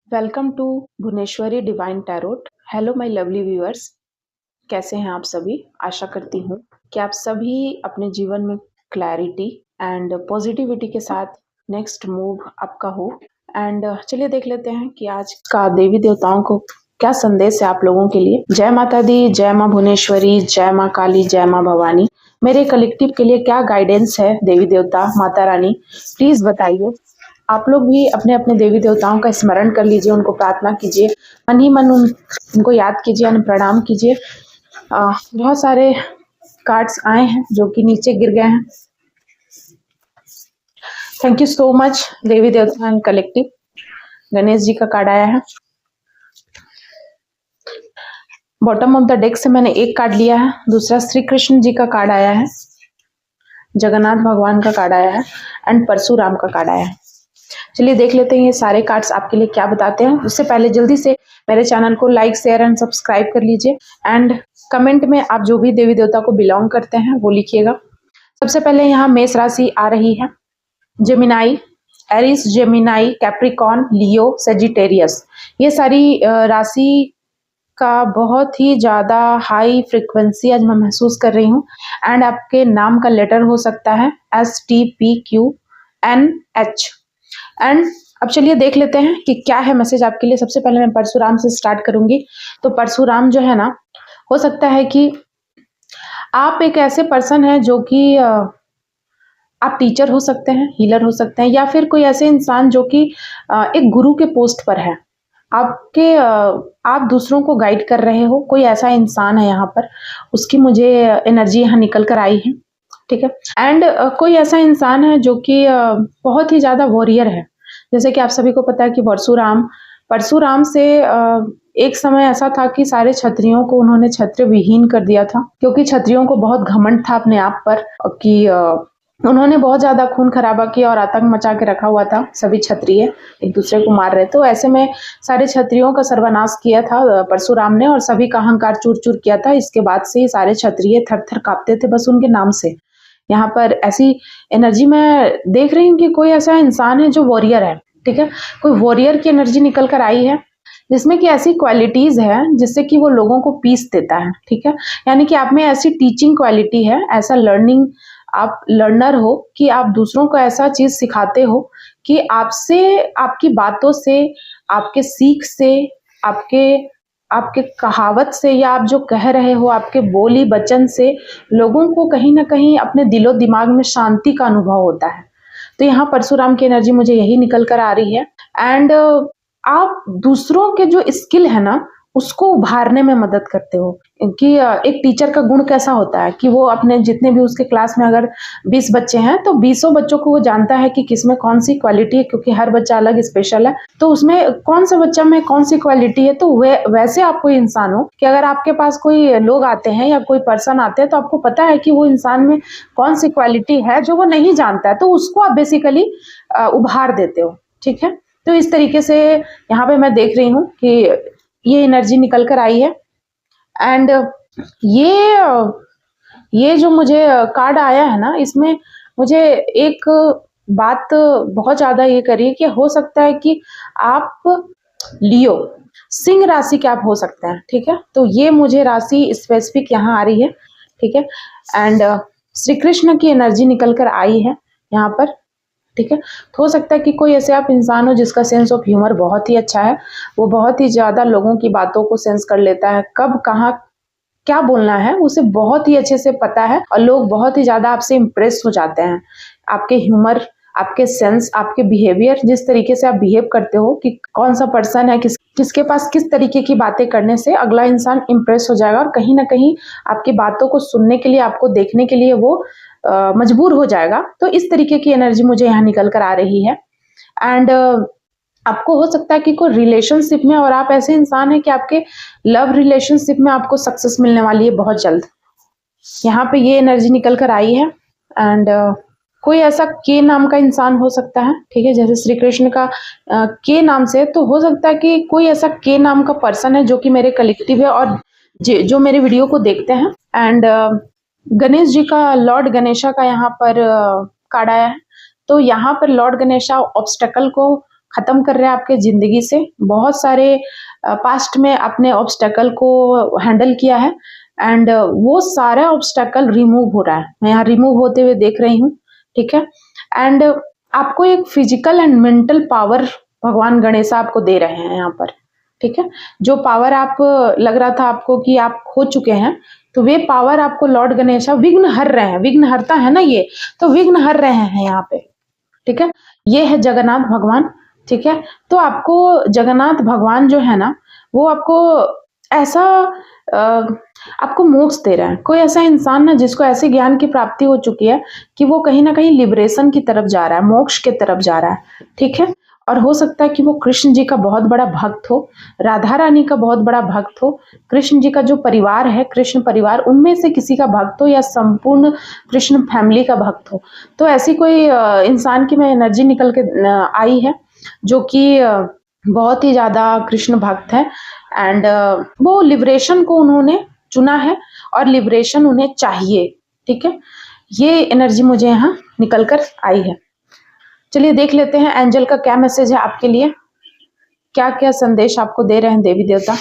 Welcome to Bhuvaneshwari divine tarot. Hello my lovely viewers, कैसे हैं आप सभी। आशा करती हूँ कि आप सभी अपने जीवन में क्लैरिटी एंड पॉजिटिविटी के साथ नेक्स्ट मूव आपका हो। एंड चलिए देख लेते हैं कि आज का देवी देवताओं को क्या संदेश है आप लोगों के लिए। जय माता दी, जय माँ भुवनेश्वरी, जय माँ काली, जय माँ भवानी। मेरे कलेक्टिव के लिए क्या गाइडेंस है देवी देवता माता रानी, प्लीज बताइए। आप लोग भी अपने अपने देवी देवताओं का स्मरण कर लीजिए, उनको प्रार्थना कीजिए, मन ही मन उनको याद कीजिए, उन्हें प्रणाम कीजिए। बहुत सारे कार्ड्स आए हैं जो कि नीचे गिर गए हैं। थैंक यू सो मच देवी देवता एंड कलेक्टिव। गणेश जी का कार्ड आया है। बॉटम ऑफ द डेक से मैंने एक कार्ड लिया है, दूसरा श्री कृष्ण जी का कार्ड आया है, जगन्नाथ भगवान का कार्ड आया है एंड परशुराम का कार्ड आया है। चलिए देख लेते हैं ये सारे कार्ड्स आपके लिए क्या बताते हैं। उससे पहले जल्दी से मेरे चैनल को लाइक, शेयर एंड सब्सक्राइब कर लीजिए एंड कमेंट में आप जो भी देवी देवता को बिलोंग करते हैं वो लिखिएगा। सबसे पहले यहाँ मेष राशि आ रही है। जेमिनाई, एरिस, जेमिनाई, कैप्रिकॉन, लियो, सेजिटेरियस, ये सारी राशि का बहुत ही ज़्यादा हाई फ्रिक्वेंसी आज मैं महसूस कर रही हूँ। एंड आपके नाम का लेटर हो सकता है STPQNH। एंड अब चलिए देख लेते हैं कि क्या है मैसेज आपके लिए। सबसे पहले मैं परशुराम से स्टार्ट करूंगी। तो परशुराम जो है ना, हो सकता है कि आप एक ऐसे पर्सन है जो कि आप टीचर हो सकते हैं, हीलर हो सकते हैं, या फिर कोई ऐसे इंसान जो कि एक गुरु के पोस्ट पर है। आप दूसरों को गाइड कर रहे हो, कोई ऐसा इंसान है यहाँ पर, उसकी मुझे एनर्जी यहाँ निकल कर आई है। ठीक है। एंड कोई ऐसा इंसान है जो कि बहुत ही ज्यादा वॉरियर है। जैसे कि आप सभी को पता है कि परशुराम से एक समय ऐसा था कि सारे क्षत्रियों को उन्होंने क्षत्रिय विहीन कर दिया था, क्योंकि क्षत्रियों को बहुत घमंड था अपने आप पर कि उन्होंने बहुत ज्यादा खून खराबा किया और आतंक मचा के रखा हुआ था। सभी क्षत्रिय एक दूसरे को मार रहे, तो ऐसे में सारे क्षत्रियों का सर्वनाश किया था परशुराम ने, और सभी का अहंकार चूर चूर किया था। इसके बाद से ही सारे क्षत्रिय थर थर कांपते थे बस उनके नाम से। यहाँ पर ऐसी एनर्जी मैं देख रही हूँ कि कोई ऐसा इंसान है जो वॉरियर है। ठीक है, कोई वॉरियर की एनर्जी निकल कर आई है, जिसमें कि ऐसी क्वालिटीज है जिससे कि वो लोगों को पीस देता है। ठीक है, यानी कि आप में ऐसी टीचिंग क्वालिटी है, ऐसा लर्निंग, आप लर्नर हो कि आप दूसरों को ऐसा चीज सिखाते हो कि आपसे, आपकी बातों से, आपके सीख से, आपके आपके कहावत से, या आप जो कह रहे हो आपके बोली वचन से लोगों को कहीं ना कहीं अपने दिलो दिमाग में शांति का अनुभव होता है। तो यहाँ परशुराम की एनर्जी मुझे यही निकल कर आ रही है। एंड आप दूसरों के जो स्किल है ना उसको उभारने में मदद करते हो। कि एक टीचर का गुण कैसा होता है कि वो अपने जितने भी उसके क्लास में अगर 20 बच्चे हैं तो 20 बच्चों को वो जानता है कि किसमें कौन सी क्वालिटी है, क्योंकि हर बच्चा अलग स्पेशल है। तो उसमें कौन सा बच्चा में कौन सी क्वालिटी है, तो वैसे आप कोई इंसान हो कि अगर आपके पास कोई लोग आते हैं या कोई पर्सन आते हैं तो आपको पता है कि वो इंसान में कौन सी क्वालिटी है जो वो नहीं जानता है, तो उसको आप बेसिकली उभार देते हो। ठीक है, तो इस तरीके से यहाँ पे मैं देख रही हूँ कि ये एनर्जी निकल कर आई है। एंड ये ये जो मुझे कार्ड आया है ना, इसमें मुझे एक बात बहुत ज्यादा ये करी कि हो सकता है कि आप लियो, सिंह राशि के आप हो सकते हैं। ठीक है, तो ये मुझे राशि स्पेसिफिक यहाँ आ रही है। ठीक है, एंड श्री कृष्ण की एनर्जी निकल कर आई है यहाँ पर। ठीक है, तो हो सकता है कि कोई ऐसे आप इंसान हो जिसका सेंस ऑफ ह्यूमर बहुत ही अच्छा है, वो बहुत ही ज्यादा लोगों की बातों को सेंस कर लेता है, कब कहाँ क्या बोलना है उसे बहुत ही अच्छे से पता है, और लोग बहुत ही ज्यादा आपसे इम्प्रेस हो जाते हैं। आपके ह्यूमर, आपके सेंस, आपके बिहेवियर, जिस तरीके से आप बिहेव करते हो कि कौन सा पर्सन है, किसके पास किस तरीके की बातें करने से अगला इंसान इम्प्रेस हो जाएगा, और कहीं ना कहीं आपकी बातों को सुनने के लिए, आपको देखने के लिए वो मजबूर हो जाएगा। तो इस तरीके की एनर्जी मुझे यहाँ निकल कर आ रही है। एंड आपको हो सकता है कि कोई रिलेशनशिप में, और आप ऐसे इंसान हैं कि आपके लव रिलेशनशिप में आपको सक्सेस मिलने वाली है बहुत जल्द। यहाँ पे ये एनर्जी निकल कर आई है। एंड कोई ऐसा के नाम का इंसान हो सकता है। ठीक है, जैसे श्री कृष्ण का के नाम से, तो हो सकता है कि कोई ऐसा के नाम का पर्सन है जो कि मेरे कलेक्टिव है और जो मेरे वीडियो को देखते हैं। एंड गणेश जी का, लॉर्ड गणेशा का यहाँ पर कार्ड आया है। तो यहाँ पर लॉर्ड गणेशा ऑब्स्टेकल को खत्म कर रहे हैं आपके जिंदगी से। बहुत सारे पास्ट में अपने ऑब्स्टेकल को हैंडल किया है एंड वो सारा ऑब्स्टेकल रिमूव हो रहा है, मैं यहाँ रिमूव होते हुए देख रही हूँ, ठीक है। एंड आपको एक फिजिकल एंड मेंटल पावर भगवान गणेश आपको दे रहे हैं यहाँ पर, ठीक है। जो पावर आप लग रहा था आपको कि आप खो चुके हैं, तो वे पावर आपको लॉर्ड गणेश विघ्न हर रहे हैं, विघ्न हरता है ना ये, तो विघ्न हर रहे हैं यहाँ पे, ठीक है। ये है जगन्नाथ भगवान, ठीक है। तो आपको जगन्नाथ भगवान जो है ना, वो आपको ऐसा आपको मोक्ष दे रहा है। कोई ऐसा इंसान ना जिसको ऐसे ज्ञान की प्राप्ति हो चुकी है कि वो कहीं ना कहीं लिबरेशन की तरफ जा रहा है, मोक्ष की तरफ जा रहा है, ठीक है। और हो सकता है कि वो कृष्ण जी का बहुत बड़ा भक्त हो, राधा रानी का बहुत बड़ा भक्त हो, कृष्ण जी का जो परिवार है, कृष्ण परिवार, उनमें से किसी का भक्त हो, या संपूर्ण कृष्ण फैमिली का भक्त हो। तो ऐसी कोई इंसान की मैं एनर्जी निकल के आई है जो कि बहुत ही ज्यादा कृष्ण भक्त है एंड वो लिबरेशन को उन्होंने चुना है और लिबरेशन उन्हें चाहिए, ठीक है। ये एनर्जी मुझे यहाँ निकल कर आई है। चलिए देख लेते हैं एंजल का क्या मैसेज है आपके लिए, क्या क्या संदेश आपको दे रहे हैं देवी देवता।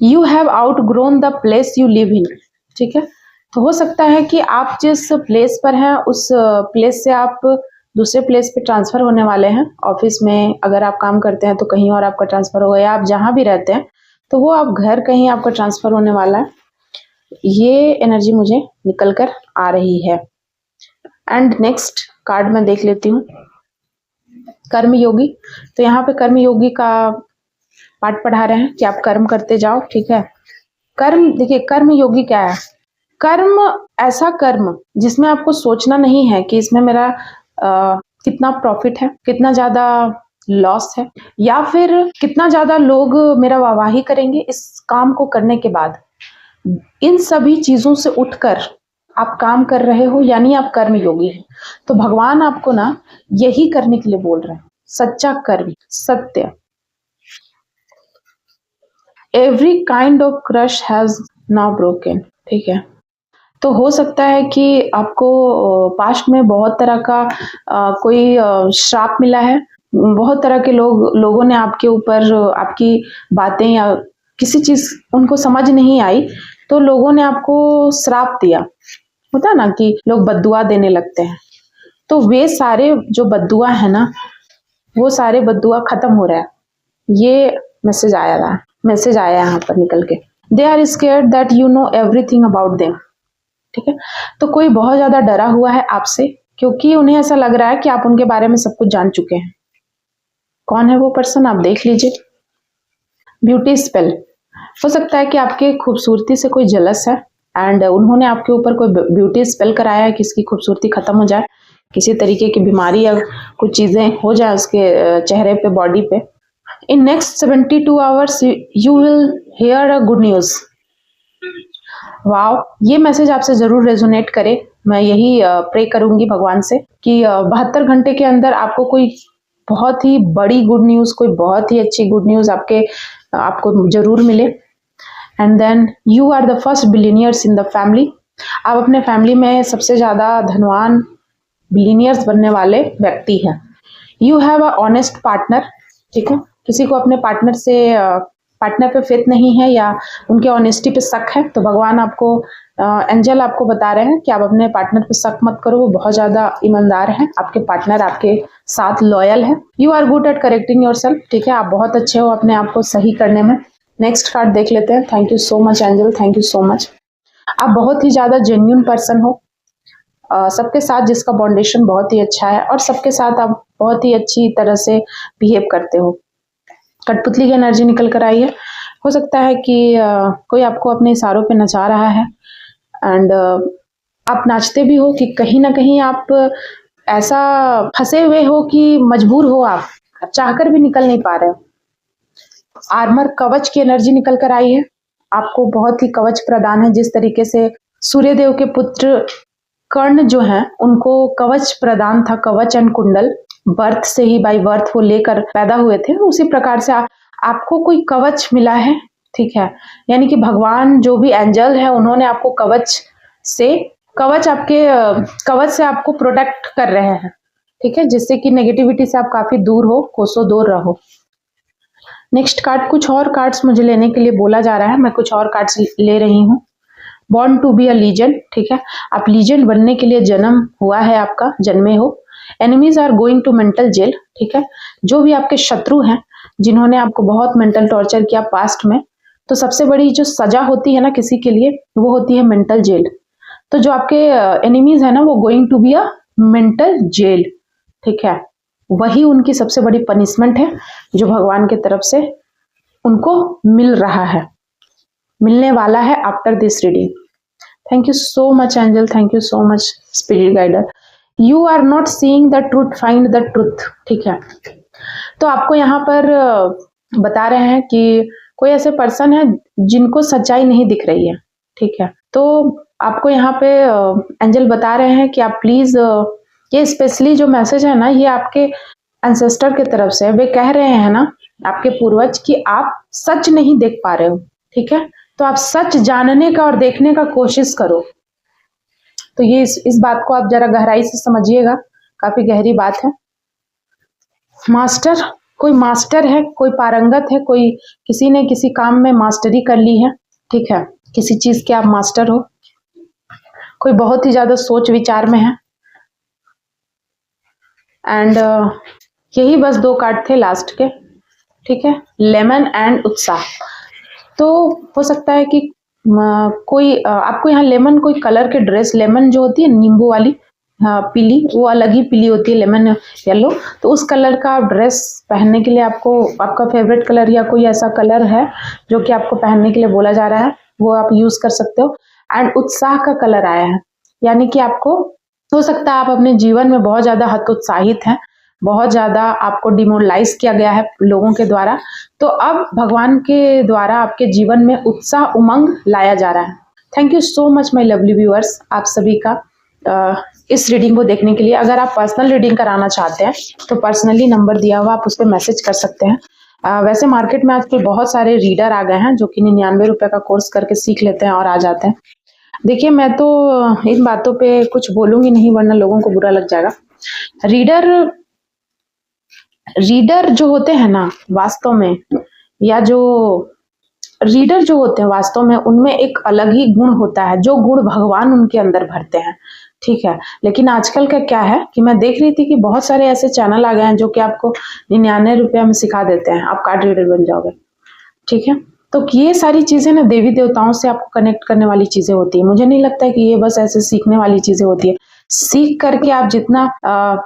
You have out grown the place you live in, ठीक है। तो हो सकता है कि आप जिस प्लेस पर हैं उस प्लेस से आप दूसरे प्लेस पे ट्रांसफर होने वाले हैं। ऑफिस में अगर आप काम करते हैं तो कहीं और आपका ट्रांसफर होगा, या आप जहां भी रहते हैं तो वो आप घर कहीं आपका ट्रांसफर होने वाला है। ये एनर्जी मुझे निकल कर आ रही है। एंड नेक्स्ट कार्ड मैं देख लेती हूँ, कर्म योगी। तो यहाँ पे कर्म योगी का पाठ पढ़ा रहे हैं कि आप कर्म करते जाओ, ठीक है। कर्म, देखिए कर्म योगी क्या है। कर्म ऐसा कर्म जिसमें आपको सोचना नहीं है कि इसमें मेरा कितना प्रॉफिट है, कितना ज्यादा लॉस है, या फिर कितना ज्यादा लोग मेरा वाहवाही करेंगे इस काम को करने के बाद। इन सभी चीजों से उठकर आप काम कर रहे हो, यानी आप कर्म योगी हैं। तो भगवान आपको ना यही करने के लिए बोल रहे हैं, सच्चा कर्म, सत्य। Every kind of crush has now broken, ठीक है। तो हो सकता है कि आपको पास्ट में बहुत तरह का कोई श्राप मिला है, बहुत तरह के लोगों ने आपके ऊपर आपकी बातें या किसी चीज उनको समझ नहीं आई, तो लोगों ने आपको श्राप दिया। होता है ना कि लोग बद्दुआ देने लगते हैं, तो वे सारे जो बद्दुआ है ना, वो सारे बद्दुआ खत्म हो रहा है। ये मैसेज आया यहाँ पर निकल के। They are scared that you know everything about them, ठीक है। तो कोई बहुत ज्यादा डरा हुआ है आपसे, क्योंकि उन्हें ऐसा लग रहा है कि आप उनके बारे में सब कुछ जान चुके हैं। कौन है वो पर्सन, आप देख लीजिए। Beauty spell. हो सकता है कि आपके खूबसूरती से कोई जलस है एंड उन्होंने आपके ऊपर कोई ब्यूटी स्पेल कराया है कि इसकी खूबसूरती खत्म हो जाए, किसी तरीके की बीमारी या कुछ चीजें हो जाए उसके चेहरे पे, बॉडी पे। In next 72 hours you will hear a good news. Wow, ये मैसेज आपसे जरूर रेजोनेट करे। मैं यही प्रे करूंगी भगवान से कि 72 घंटे के अंदर आपको कोई बहुत ही बड़ी गुड न्यूज, कोई बहुत ही अच्छी गुड न्यूज आपको जरूर मिले। And then you are the first billionaires in the family. आप अपने फैमिली में सबसे ज्यादा धनवान बिलियनियर्स बनने वाले व्यक्ति हैं। You have a honest partner, ठीक है। किसी को अपने पार्टनर पे फेथ नहीं है या उनके ऑनेस्टी पे शक है, तो भगवान आपको एंजल आपको बता रहे हैं कि आप अपने पार्टनर पे शक मत करो, वो बहुत ज्यादा ईमानदार है, आपके पार्टनर आपके साथ लॉयल है। You are good at correcting yourself, ठीक है। आप बहुत अच्छे हो अपने आप को सही करने में। नेक्स्ट कार्ड देख लेते हैं। Thank you so much angel, thank you so much. आप बहुत ही ज्यादा जेन्युइन पर्सन हो, सबके साथ जिसका बाउंडेशन बहुत ही अच्छा है और सबके साथ आप बहुत ही अच्छी तरह से बिहेव करते हो। कठपुतली की एनर्जी निकल कर आई है। हो सकता है कि कोई आपको अपने इशारों पे नचा रहा है एंड आप नाचते भी हो कि कहीं ना कहीं आप ऐसा फंसे हुए हो कि मजबूर हो, आप चाहकर भी निकल नहीं पा रहे हो। आर्मर, कवच की एनर्जी निकल कर आई है। आपको बहुत ही कवच प्रदान है, जिस तरीके से सूर्यदेव के पुत्र कर्ण जो हैं उनको कवच प्रदान था, कवच एंड कुंडल, बर्थ से ही, बाय बर्थ वो लेकर पैदा हुए थे, उसी प्रकार से आपको कोई कवच मिला है, ठीक है। यानी कि भगवान जो भी एंजल है उन्होंने आपको कवच से आपको प्रोटेक्ट कर रहे हैं, ठीक है, जिससे कि नेगेटिविटी से आप काफी दूर हो, कोसों दूर रहो। नेक्स्ट कार्ड, कुछ और कार्ड्स मुझे लेने के लिए बोला जा रहा है, मैं कुछ और कार्ड्स ले रही हूँ। Born to be a legend, ठीक है, आप लीजेंड बनने के लिए जन्म हुआ है आपका, जन्मे हो। Enemies are going to mental jail, ठीक है, जो भी आपके शत्रु हैं जिन्होंने आपको बहुत मेंटल टॉर्चर किया पास्ट में, तो सबसे बड़ी जो सजा होती है ना किसी के लिए, वो होती है मेंटल जेल। तो जो आपके एनिमीज है ना, वो going to be a mental jail, ठीक है, वही उनकी सबसे बड़ी पनिशमेंट है जो भगवान की तरफ से उनको मिल रहा है, मिलने वाला है after this reading. Thank you so much angel, thank you so much spirit guider. You are not seeing the truth, find the truth, ठीक है। तो आपको यहाँ पर बता रहे हैं कि कोई ऐसे पर्सन है जिनको सच्चाई नहीं दिख रही है, ठीक है। तो आपको यहाँ पे एंजल बता रहे हैं कि आप प्लीज, ये स्पेशली जो मैसेज है ना, ये आपके एंसेस्टर की तरफ से, वे कह रहे हैं ना आपके पूर्वज कि आप सच नहीं देख पा रहे हो, ठीक है, तो आप सच जानने का और देखने का कोशिश करो। तो ये इस बात को आप जरा गहराई से समझिएगा, काफी गहरी बात है। मास्टर, कोई मास्टर है, कोई पारंगत है, कोई किसी ने किसी काम में मास्टरी कर ली है, ठीक है, किसी चीज के आप मास्टर हो, कोई बहुत ही ज्यादा सोच विचार में है। एंड यही बस 2 कार्ड थे लास्ट के, ठीक है, लेमन एंड उत्साह। तो हो सकता है कि कोई आपको यहाँ लेमन, कोई कलर के ड्रेस, लेमन जो होती है नींबू वाली, हाँ पीली, वो अलग ही पीली होती है, लेमन येलो, तो उस कलर का ड्रेस पहनने के लिए आपको, आपका फेवरेट कलर या कोई ऐसा कलर है जो कि आपको पहनने के लिए बोला जा रहा है, वो आप यूज कर सकते हो। एंड उत्साह का कलर आया है, यानी कि आपको हो सकता है आप अपने जीवन में बहुत ज्यादा हतोत्साहित हैं, बहुत ज्यादा आपको डिमोरलाइज किया गया है लोगों के द्वारा, तो अब भगवान के द्वारा आपके जीवन में उत्साह, उमंग लाया जा रहा है। Thank you so much my lovely viewers, आप सभी का इस रीडिंग को देखने के लिए। अगर आप पर्सनल रीडिंग कराना चाहते हैं तो पर्सनली नंबर दिया हुआ, आप उस पर मैसेज कर सकते हैं। वैसे मार्केट में आजकल बहुत सारे रीडर आ गए हैं जो कि 99 रुपए का कोर्स करके सीख लेते हैं और आ जाते हैं। देखिए, मैं तो इन बातों पे कुछ बोलूंगी नहीं, वरना लोगों को बुरा लग जाएगा। रीडर जो होते हैं ना वास्तव में, या जो रीडर जो होते हैं वास्तव में, उनमें एक अलग ही गुण होता है, जो गुण भगवान उनके अंदर भरते हैं, ठीक है। लेकिन आजकल का क्या है कि मैं देख रही थी कि बहुत सारे ऐसे चैनल आ गए हैं जो कि आपको 99 रुपया में सिखा देते हैं, आप कार्ड रीडर बन जाओगे, ठीक है। तो ये सारी चीजें ना देवी देवताओं से आपको कनेक्ट करने वाली चीजें होती है। मुझे नहीं लगता है कि ये बस ऐसे सीखने वाली चीजें होती है। सीख करके आप जितना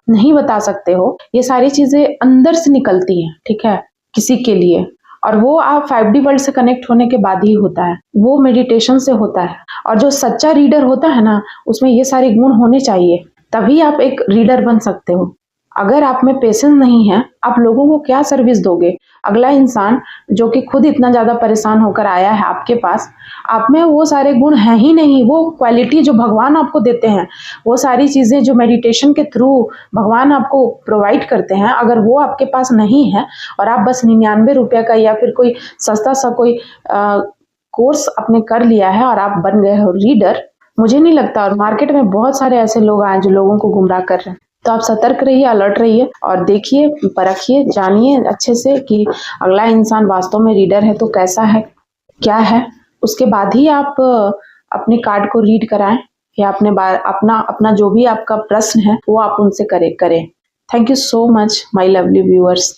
नहीं बता सकते हो, ये सारी चीजें अंदर से निकलती हैं, ठीक है, किसी के लिए, और वो आप 5D वर्ल्ड से कनेक्ट होने के बाद ही होता है, वो मेडिटेशन से होता है। और जो सच्चा रीडर होता है ना, उसमें ये सारे गुण होने चाहिए, तभी आप एक रीडर बन सकते हो। अगर आप में पेशेंस नहीं है, आप लोगों को क्या सर्विस दोगे? अगला इंसान जो कि खुद इतना ज्यादा परेशान होकर आया है आपके पास, आप में वो सारे गुण हैं ही नहीं, वो क्वालिटी जो भगवान आपको देते हैं, वो सारी चीजें जो मेडिटेशन के थ्रू भगवान आपको प्रोवाइड करते हैं, अगर वो आपके पास नहीं है और आप बस 99 रुपये का या फिर कोई सस्ता सा कोई कोर्स आपने कर लिया है और आप बन गए हो रीडर, मुझे नहीं लगता। और मार्केट में बहुत सारे ऐसे लोग आए जो लोगों को गुमराह कर रहे हैं। तो आप सतर्क रहिए, अलर्ट रहिए और देखिए, परखिए, जानिए अच्छे से कि अगला इंसान वास्तव में रीडर है तो कैसा है, क्या है। उसके बाद ही आप अपने कार्ड को रीड कराएं या अपना जो भी आपका प्रश्न है वो आप उनसे करें। Thank you so much my lovely viewers.